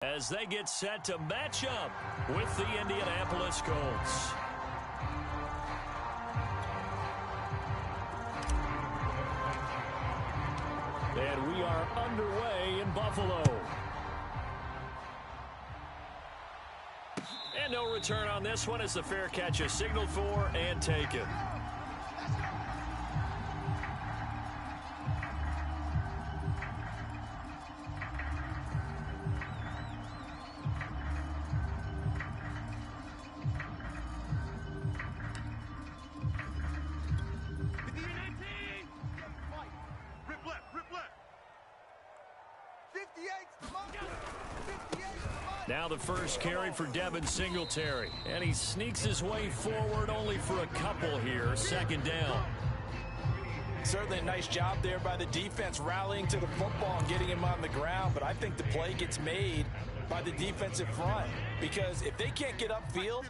as they get set to match up with the Indianapolis Colts. And we are underway in Buffalo. And no return on this one as the fair catch is signaled for and taken. Now the first carry for Devin Singletary. And he sneaks his way forward only for a couple here. Second down. Certainly a nice job there by the defense rallying to the football and getting him on the ground. But I think the play gets made by the defensive front. Because if they can't get upfield,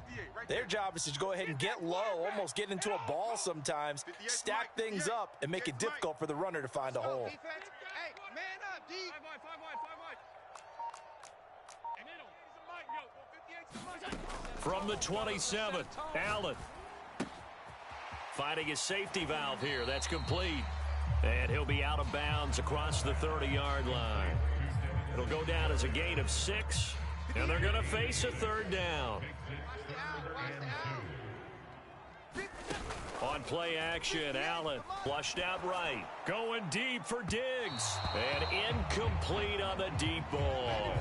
their job is to go ahead and get low, almost get into a ball sometimes, stack things up, and make it difficult for the runner to find a hole. Hey, man up, D. From the 27, Allen. Finding his safety valve here. That's complete. And he'll be out of bounds across the 30-yard line. It'll go down as a gain of 6. And they're going to face a third down. On play action, Allen flushed out right. Going deep for Diggs. And incomplete on the deep ball.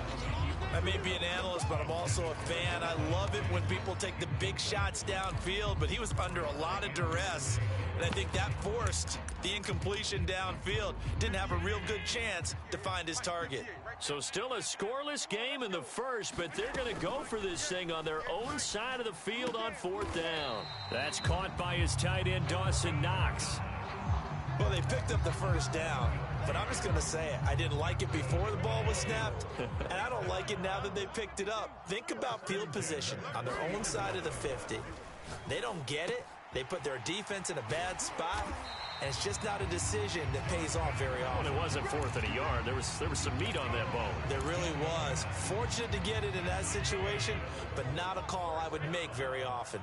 I may be an analyst, but I'm also a fan. I love it when people take the big shots downfield, but he was under a lot of duress. And I think that forced the incompletion downfield. Didn't have a real good chance to find his target. So still a scoreless game in the first, but they're going to go for this thing on their own side of the field on fourth down. That's caught by his tight end, Dawson Knox. Well, they picked up the first down, but I'm just going to say it. I didn't like it before the ball was snapped, and I don't like it now that they picked it up. Think about field position on their own side of the 50. They don't get it. They put their defense in a bad spot, and it's just not a decision that pays off very often. Well, it wasn't fourth and a yard. There was some meat on that bone. There really was. Fortunate to get it in that situation, but not a call I would make very often.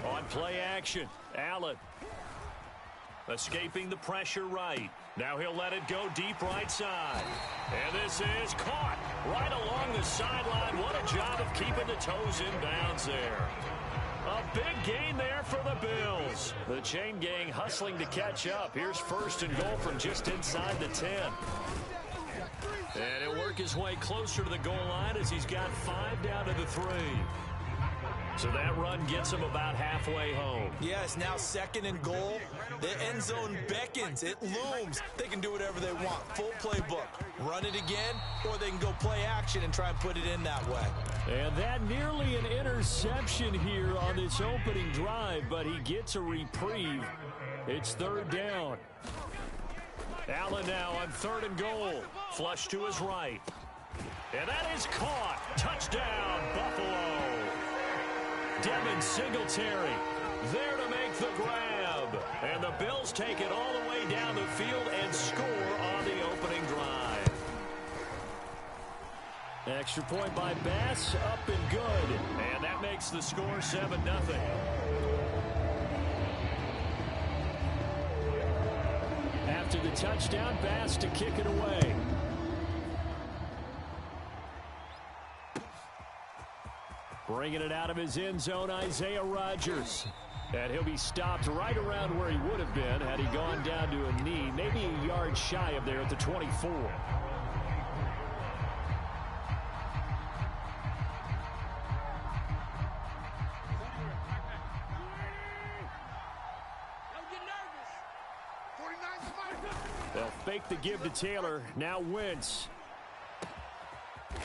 On play action, Allen. Escaping the pressure right. Now he'll let it go deep right side. And this is caught right along the sideline. What a job of keeping the toes in bounds there. A big gain there for the Bills. The chain gang hustling to catch up. Here's first and goal from just inside the 10. And he'll work his way closer to the goal line as he's got 5 down to the 3. So that run gets him about halfway home. Yes, now second and goal. The end zone beckons. It looms. They can do whatever they want. Full playbook. Run it again, or they can go play action and try and put it in that way. And that nearly an interception here on this opening drive, but he gets a reprieve. It's third down. Allen now on third and goal. Flush to his right. And that is caught. Touchdown, Buffalo. Devin Singletary there to make the grab. And the Bills take it all the way down the field and score on the opening drive. Extra point by Bass, up and good. And that makes the score 7-0. After the touchdown, Bass to kick it away. Bringing it out of his end zone, Isaiah Rodgers. And he'll be stopped right around where he would have been had he gone down to a knee, maybe a yard shy of there at the 24. They'll fake the give to Taylor. Now Wentz.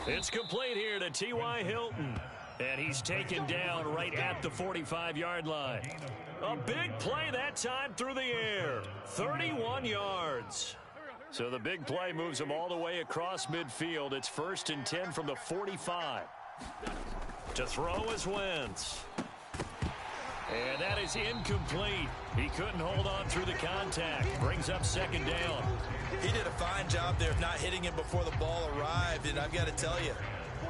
It's complete here to T.Y. Hilton. And he's taken down right at the 45-yard line. A big play that time through the air. 31 yards. So the big play moves him all the way across midfield. It's first and 10 from the 45. To throw is Wentz. And that is incomplete. He couldn't hold on through the contact. Brings up second down. He did a fine job there of not hitting him before the ball arrived, and I've got to tell you,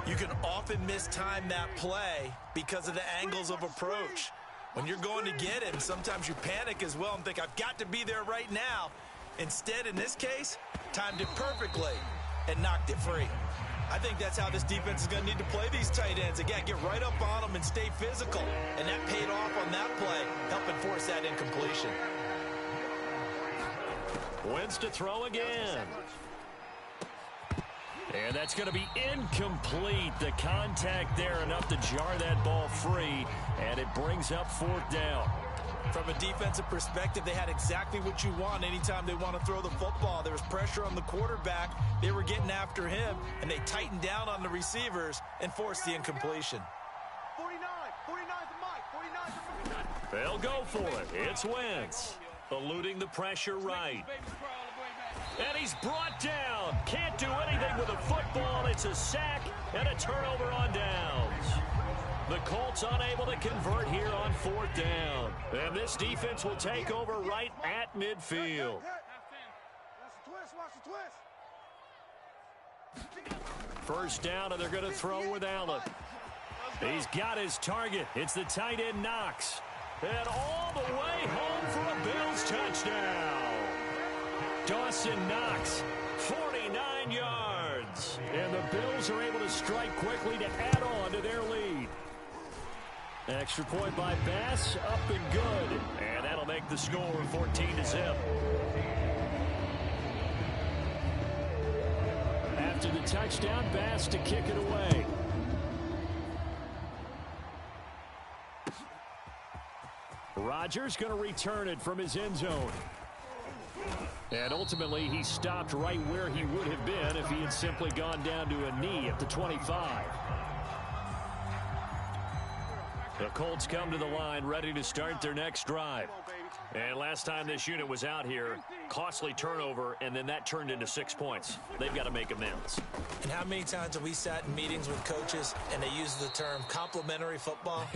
you can often mistime that play because of the angles of approach. When you're going to get him, sometimes you panic as well and think, I've got to be there right now. Instead, in this case, timed it perfectly and knocked it free. I think that's how this defense is going to need to play these tight ends. Again, get right up on them and stay physical. And that paid off on that play, helping force that incompletion. Wentz to throw again. And that's going to be incomplete. The contact there enough to jar that ball free, and it brings up fourth down. From a defensive perspective, they had exactly what you want anytime they want to throw the football. There was pressure on the quarterback. They were getting after him, and they tightened down on the receivers and forced the incompletion. 49 for Mike, 49 for They'll go for it. It's Wentz, eluding the pressure right. And he's brought down. Can't do anything with the football. It's a sack and a turnover on downs. The Colts unable to convert here on fourth down. And this defense will take over right at midfield. Watch the twist. First down, and they're going to throw with Allen. He's got his target. It's the tight end Knox. And all the way home for a Bills touchdown. Dawson Knox, 49 yards. And the Bills are able to strike quickly to add on to their lead. Extra point by Bass, up and good. And that'll make the score 14-0. After the touchdown, Bass to kick it away. Rodgers going to return it from his end zone. And ultimately, he stopped right where he would have been if he had simply gone down to a knee at the 25. The Colts come to the line ready to start their next drive. And last time this unit was out here, costly turnover, and then that turned into 6 points. They've got to make amends. And how many times have we sat in meetings with coaches and they use the term complementary football?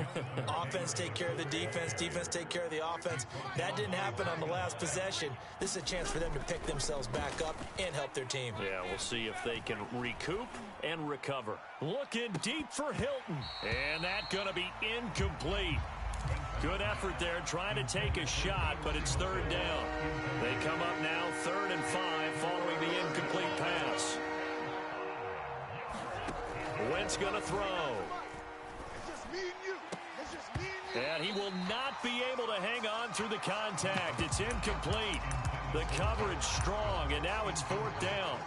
Offense take care of the defense, defense take care of the offense. That didn't happen on the last possession. This is a chance for them to pick themselves back up and help their team. Yeah, we'll see if they can recoup and recover. Looking deep for Hilton. And that going to be incomplete. Good effort there, trying to take a shot, but it's third down. They come up now 3rd and 5 following the incomplete pass. Wentz going to throw. It's just me and you. It's just me and you. And he will not be able to hang on through the contact. It's incomplete. The coverage strong, and now it's 4th down.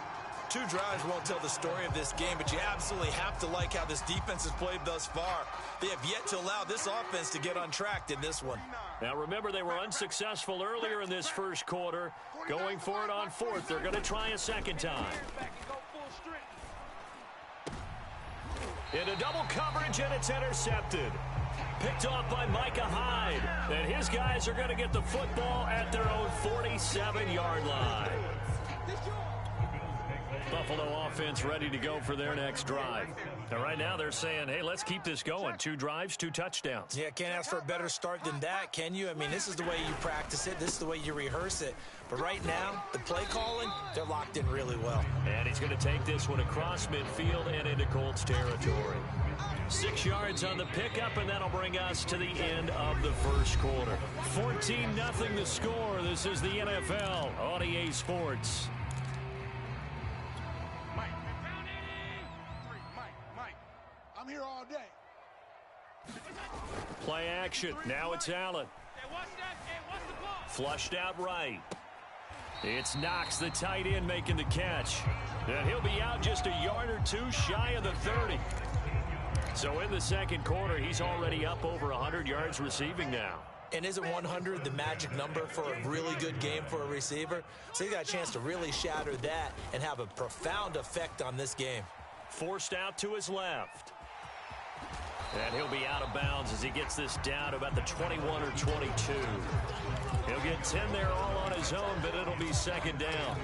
2 drives won't tell the story of this game, but you absolutely have to like how this defense has played thus far. They have yet to allow this offense to get on track in this one. Now remember, they were unsuccessful earlier in this first quarter. Going for it on 4th. They're going to try a second time. Into double coverage, and it's intercepted. Picked off by Micah Hyde. And his guys are going to get the football at their own 47-yard line. Buffalo offense ready to go for their next drive. And right now they're saying, hey, let's keep this going. 2 drives, 2 touchdowns. Yeah, can't ask for a better start than that, can you? I mean, this is the way you practice it. This is the way you rehearse it. But right now, the play calling, they're locked in really well. And he's going to take this one across midfield and into Colts territory. 6 yards on the pickup, and that'll bring us to the end of the first quarter. 14-0 the score. This is the NFL on EA Sports. I'm here all day. Play action. Now it's Allen. Flushed out right. It's Knox, the tight end, making the catch. And he'll be out just a yard or 2 shy of the 30. So in the second quarter, he's already up over 100 yards receiving now. And isn't 100 the magic number for a really good game for a receiver? So he got a chance to really shatter that and have a profound effect on this game. Forced out to his left. And he'll be out of bounds as he gets this down to about the 21 or 22. He'll get 10 there all on his own, but it'll be second down.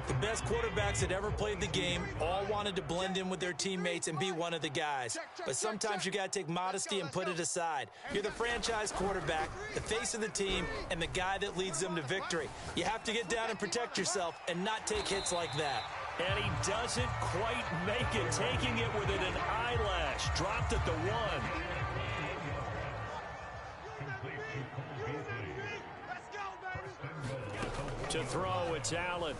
The best quarterbacks that ever played the game all wanted to blend in with their teammates and be one of the guys. But sometimes you got to take modesty and put it aside. You're the franchise quarterback, the face of the team, and the guy that leads them to victory. You have to get down and protect yourself and not take hits like that. And he doesn't quite make it, taking it within an eyelash. Dropped at the 1. To throw, it's Allen.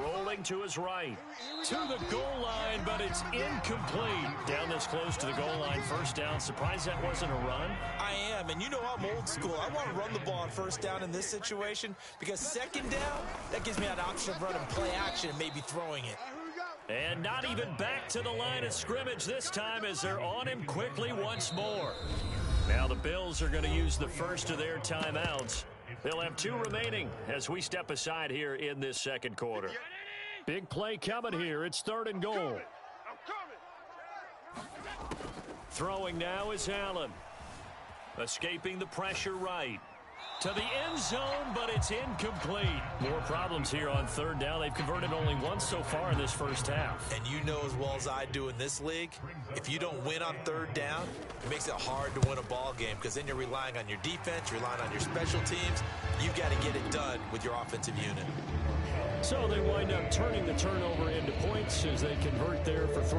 Rolling to his right. To the goal line, but it's incomplete. Down this close to the goal line, first down. Surprised that wasn't a run? I am, and you know I'm old school. I want to run the ball on first down in this situation because second down, that gives me an option of running play action and maybe throwing it. And not even back to the line of scrimmage this time as they're on him quickly once more. Now the Bills are going to use the first of their timeouts. They'll have 2 remaining as we step aside here in this second quarter. Big play coming here. It's 3rd and goal. Throwing now is Allen. Escaping the pressure right. To the end zone, but it's incomplete. More problems here on 3rd down. They've converted only once so far in this first half. And you know as well as I do in this league, if you don't win on 3rd down, it makes it hard to win a ball game because then you're relying on your defense, you're relying on your special teams. You've got to get it done with your offensive unit. So they wind up turning the turnover into points as they convert there for 3.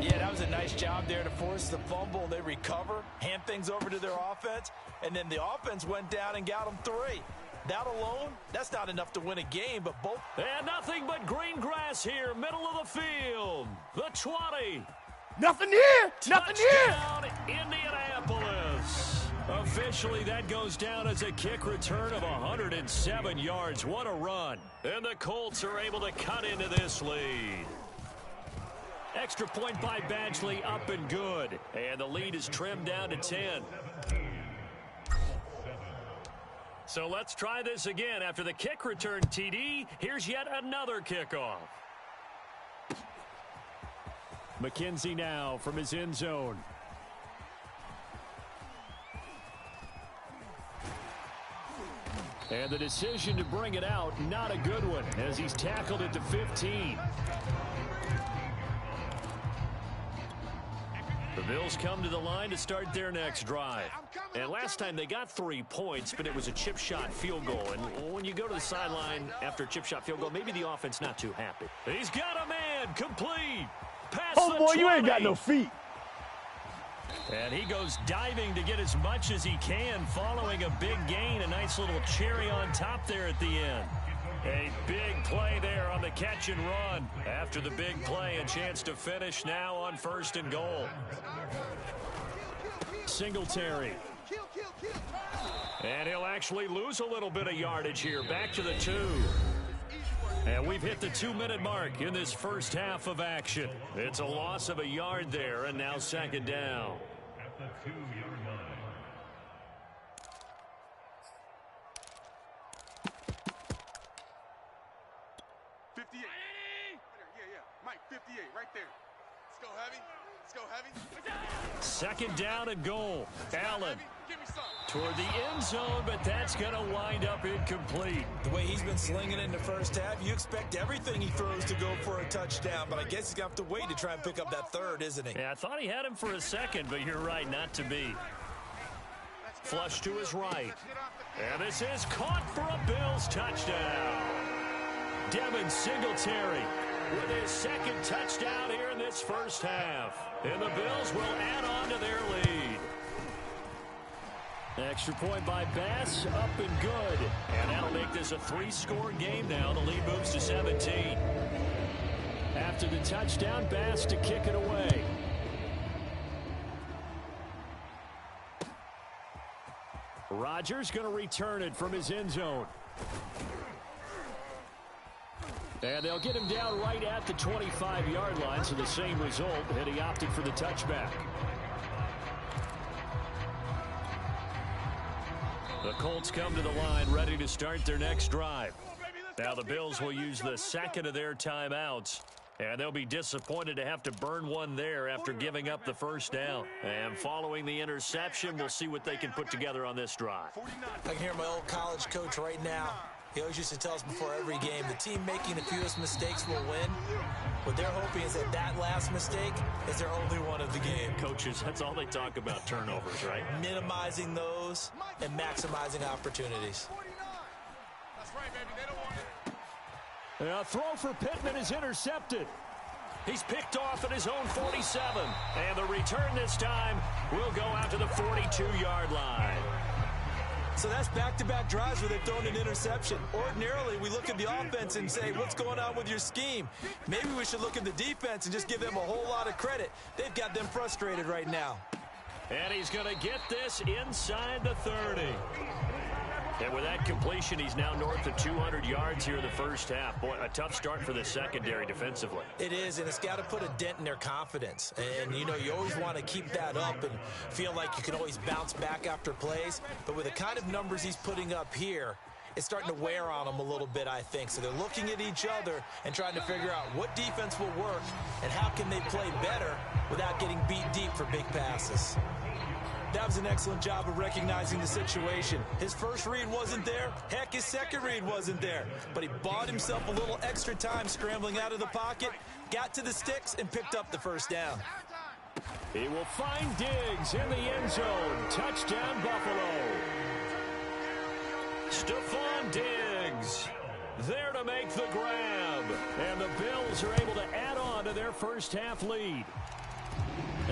Yeah, that was a nice job there to force the fumble. They recover, hand things over to their offense, and then the offense went down and got them 3. That alone, that's not enough to win a game, but both. And nothing but green grass here, middle of the field. The 20. Nothing here. Nothing here. Touchdown, Indianapolis. Officially, that goes down as a kick return of 107 yards. What a run. And the Colts are able to cut into this lead. Extra point by Badgley, up and good. And the lead is trimmed down to 10. So let's try this again. After the kick return TD, here's yet another kickoff. McKenzie now from his end zone. And the decision to bring it out, not a good one, as he's tackled it to 15. The Bills come to the line to start their next drive. And last time they got 3 points, but it was a chip shot field goal. And when you go to the sideline after a chip shot field goal, maybe the offense not too happy. He's got a man, complete. Pass Oh, boy, 20. you ain't got no feet. And he goes diving to get as much as he can, following a big gain. A nice little cherry on top there at the end. A big play there on the catch and run. After the big play, a chance to finish now on 1st and goal. Singletary. And he'll actually lose a little bit of yardage here. Back to the 2. And we've hit the 2-minute mark in this first half of action. It's a loss of a yard there, and now 2nd down. At the 2-yard line. Mike, 58, right there. Let's go heavy. Let's go heavy. 2nd down and goal. Allen Give me some. toward the end zone, but that's going to wind up incomplete. The way he's been slinging in the first half, you expect everything he throws to go for a touchdown, but I guess he's going to have to wait to try and pick up that 3rd, isn't he? Yeah, I thought he had him for a second, but you're right, not to be. Flush to his right. And this is caught for a Bills touchdown. Devin Singletary with his 2nd touchdown here in this first half. And the Bills will add on to their lead. Extra point by Bass, up and good. And that'll make this a 3-score game now. The lead moves to 17. After the touchdown, Bass to kick it away. Rodgers going to return it from his end zone. And they'll get him down right at the 25-yard line, so the same result, and he opted for the touchback. The Colts come to the line, ready to start their next drive. Now the Bills will use the 2nd of their timeouts, and they'll be disappointed to have to burn one there after giving up the first down. And following the interception, we'll see what they can put together on this drive. I can hear my old college coach right now. He always used to tell us before every game, the team making the fewest mistakes will win. What they're hoping is that that last mistake is their only one of the game. Coaches, that's all they talk about, turnovers, right? Minimizing those and maximizing opportunities. That's right, baby. They don't want it. A throw for Pittman is intercepted. He's picked off at his own 47. And the return this time will go out to the 42-yard line. So that's back-to-back drives where they've thrown an interception. Ordinarily, we look at the offense and say, what's going on with your scheme? Maybe we should look at the defense and just give them a whole lot of credit. They've got them frustrated right now. And he's going to get this inside the 30. And with that completion, he's now north of 200 yards here in the first half. Boy, a tough start for the secondary defensively. It is, and it's got to put a dent in their confidence. And, you know, you always want to keep that up and feel like you can always bounce back after plays. But with the kind of numbers he's putting up here, it's starting to wear on them a little bit, I think. So they're looking at each other and trying to figure out what defense will work and how can they play better without getting beat deep for big passes. That was an excellent job of recognizing the situation. His first read wasn't there. Heck, his second read wasn't there. But he bought himself a little extra time scrambling out of the pocket, got to the sticks, and picked up the first down. He will find Diggs in the end zone. Touchdown, Buffalo. Stephon Diggs there to make the grab. And the Bills are able to add on to their first half lead.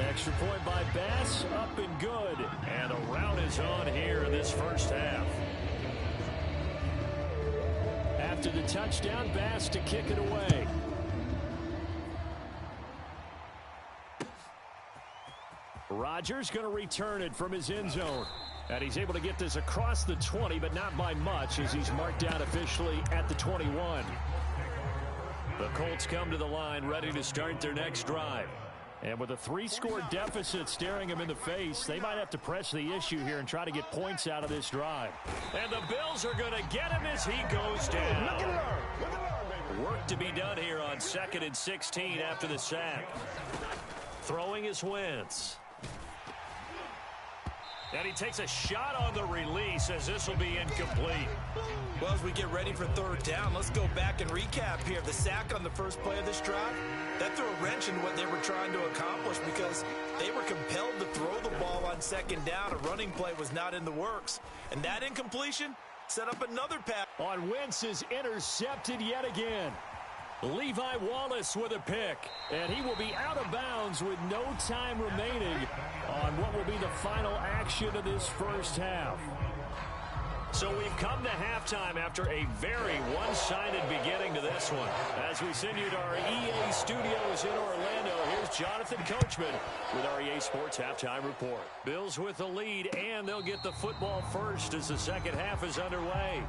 Extra point by Bass, up and good. And a rout is on here in this first half. After the touchdown, Bass to kick it away. Rodgers going to return it from his end zone. And he's able to get this across the 20, but not by much as he's marked down officially at the 21. The Colts come to the line ready to start their next drive. And with a 3-score deficit staring him in the face, they might have to press the issue here and try to get points out of this drive. And the Bills are going to get him as he goes down. Work to be done here on 2nd and 16 after the sack. Throwing is Wentz. And he takes a shot on the release as this will be incomplete. Well, as we get ready for third down, let's go back and recap here. The sack on the first play of this drive, that threw a wrench in what they were trying to accomplish because they were compelled to throw the ball on second down. A running play was not in the works. And that incompletion set up another pass. On Wentz is intercepted yet again. Levi Wallace with a pick, and he will be out of bounds with no time remaining on what will be the final action of this first half. So we've come to halftime after a very one-sided beginning to this one. As we send you to our EA studios in Orlando, here's Jonathan Coachman with our EA Sports Halftime Report. Bills with the lead, and they'll get the football first as the second half is underway.